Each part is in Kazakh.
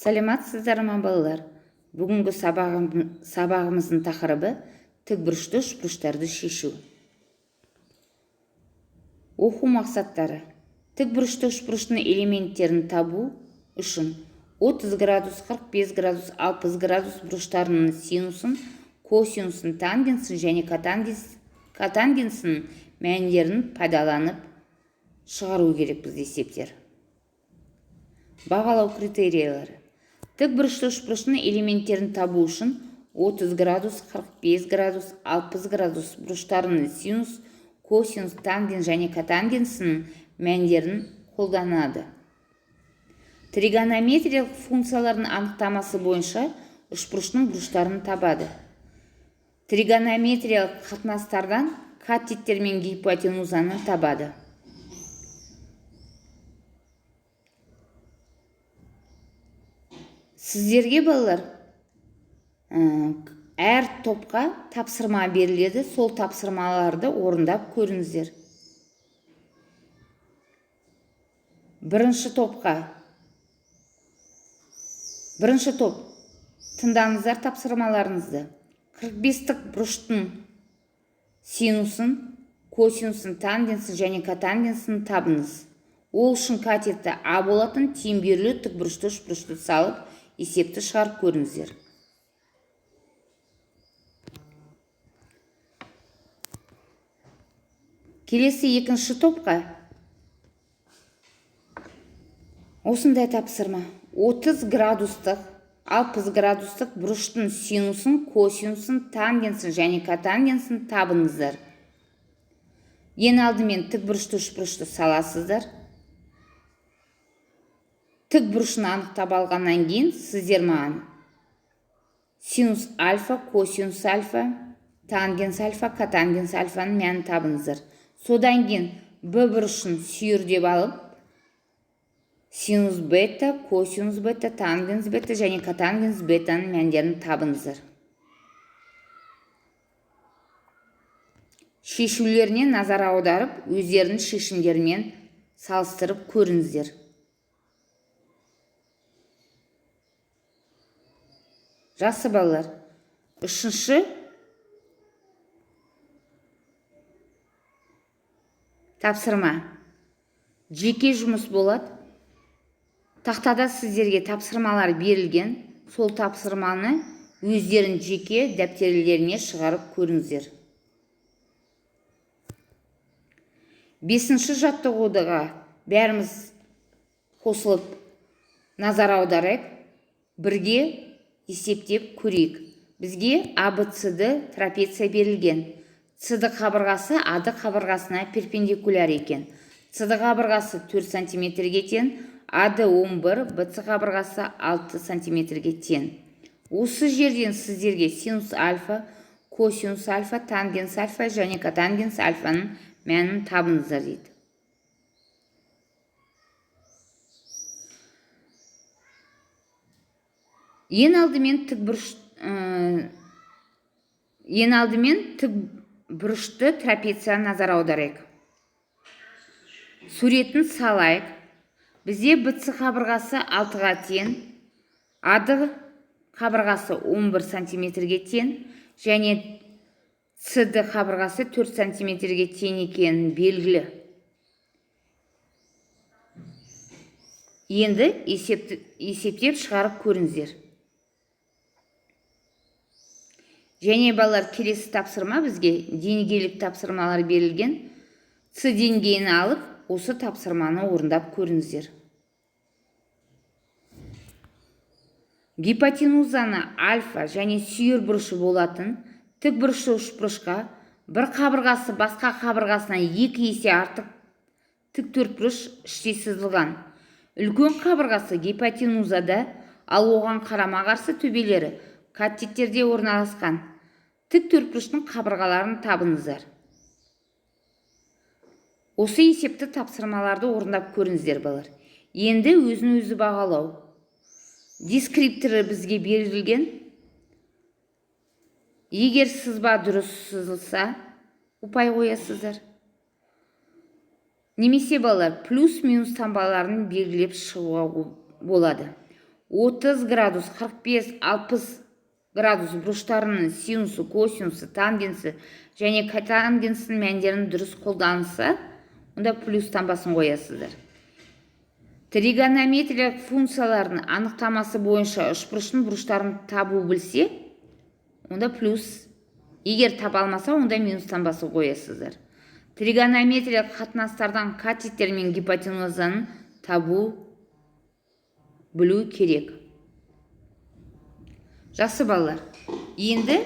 Саламатсыздар ма балалар? Бүгінгі сабағымыздың тақырыбы тікбұрышты үшбұрыштарды шешу. Оқу мақсаттары. Тікбұрышты үшбұрыштың элементтерін табу үшін 30 градус, 45 градус, 60 градус бұрыштарының синусын, косинусын, тангенсін және катангенсін мәндерін пайдаланып шығару керек біз есептер. Бағалау критериялары. Тікбұрышты үшбұрыштың элементтерін табу үшін 30 градус, 45 градус, 60 градус бұрыштарының синус, косинус, тангенс және катангенсінің мәндерін қолданады. Тригонометриялық функциялардың анықтамасы бойынша үшбұрыштың бұрыштарын табады. Тригонометриялық қатынастардан катеттер мен гипотенузаны табады. Сіздерге балалар әр топқа тапсырма беріледі, сол тапсырмаларды орындап көріңіздер. Бірінші топ тыңдаңыздар тапсырмаларыңызды. 45-тік бұрыштың синусын, косинусын, тангенсін және катангенсін табыңыз. Ол үшін катетті А болатын теңбүйірлі тікбұрышты үшбұрышты салып есепті шығарып көріңіздер. Келесі екінші топқа осындай тапсырма. 30 градустық, 60 градустық бұрыштың синусын, косинусын, тангенсін және катангенсін табыңыздар. Ең алдымен тікбұрышты үшбұрышты саласыздар. Тікбұрышын анықтап алғаннан кейін сіздер маған синус альфа, косинус альфа, тангенс альфа, катангенс альфаның мәнін табыңыздар. Содан кейін Б бұрышын сүйір деп алып, синус бета, косинус бета, тангенс бета және катангенс бетаның мәндерін табыңыздар. Шешулеріне назар аударып, өздерінің шешімдерімен салыстырып көріңіздер. Жақсы балалар, үшінші тапсырма. Жеке жұмыс болады. Тақтада сіздерге тапсырмалар берілген, сол тапсырманы өздерін жеке дәптерлеріне шығарып көріңіздер. Бесінші жаттығуға бәріміз қосылып назар аударайық, бірге есептеп көрейік. Бізге АБЦД трапеция берілген. СД қабырғасы АД қабырғасына перпендикуляр екен. СД қабырғасы 4 сантиметрге тең, АД 11, БЦ қабырғасы 6 сантиметрге тең. Осы жерден сіздерге синус альфа, косинус альфа, тангенс альфа және катангенс альфаның мәнін табыңыздар дейді. Ең алдымен тікбұрышты трапеция назар аударайық. Суретін салайық. Бізде БЦ қабырғасы 6-ға тең, АД қабырғасы 11 сантиметрге тең және СД қабырғасы 4 сантиметрге тең екенін белгілі. Енді есептеп шығарып көріңіздер. Және балалар, келесі тапсырма бізге деңгейлік тапсырмалар берілген. С деңгейін алып, осы тапсырманы орындап көріңіздер. Гипотенузаны альфа және сүйір бұрышы болатын тікбұрышты үшбұрышқа бір қабырғасы басқа қабырғасынан 2 есе артық тіктөртбұрыш іштей сызылған. Үлкен қабырғасы гипотенузада, ал оған қарама-қарсы төбелері катеттерде орналасқан. Тіктөртбұрыштың қабырғаларын табыңыздар. Осы есепті тапсырмаларды орындап көріңіздер балалар. Енді өзін-өзі бағалау. Дескрипторы бізге берілген. Егер сызба дұрыс сызылса, ұпай қоясыздар. Немесе балалар плюс-минус таңбаларын белгілеп шығуға болады. 30 градус, 45-60 градус бұрыштарының синусы, косинусы, тангенсі және котангенсінің мәндерін дұрыс қолданса, онда плюс таңбасын қоясыздар. Тригонометриялық функциялардың анықтамасы бойынша үшбұрыштың бұрыштарын табу білсе, онда плюс. Егер таба алмаса, онда минус таңбасы қоясыздар. Тригонометриялық қатынастардан катеттер мен гипотенузаны табу білу керек. Жақсы балалар, енді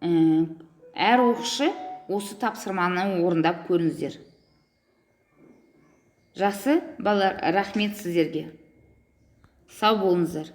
әр оқушы осы тапсырманы орындап көріңіздер. Жақсы балалар, рахмет сіздерге. Сау болыңыздар.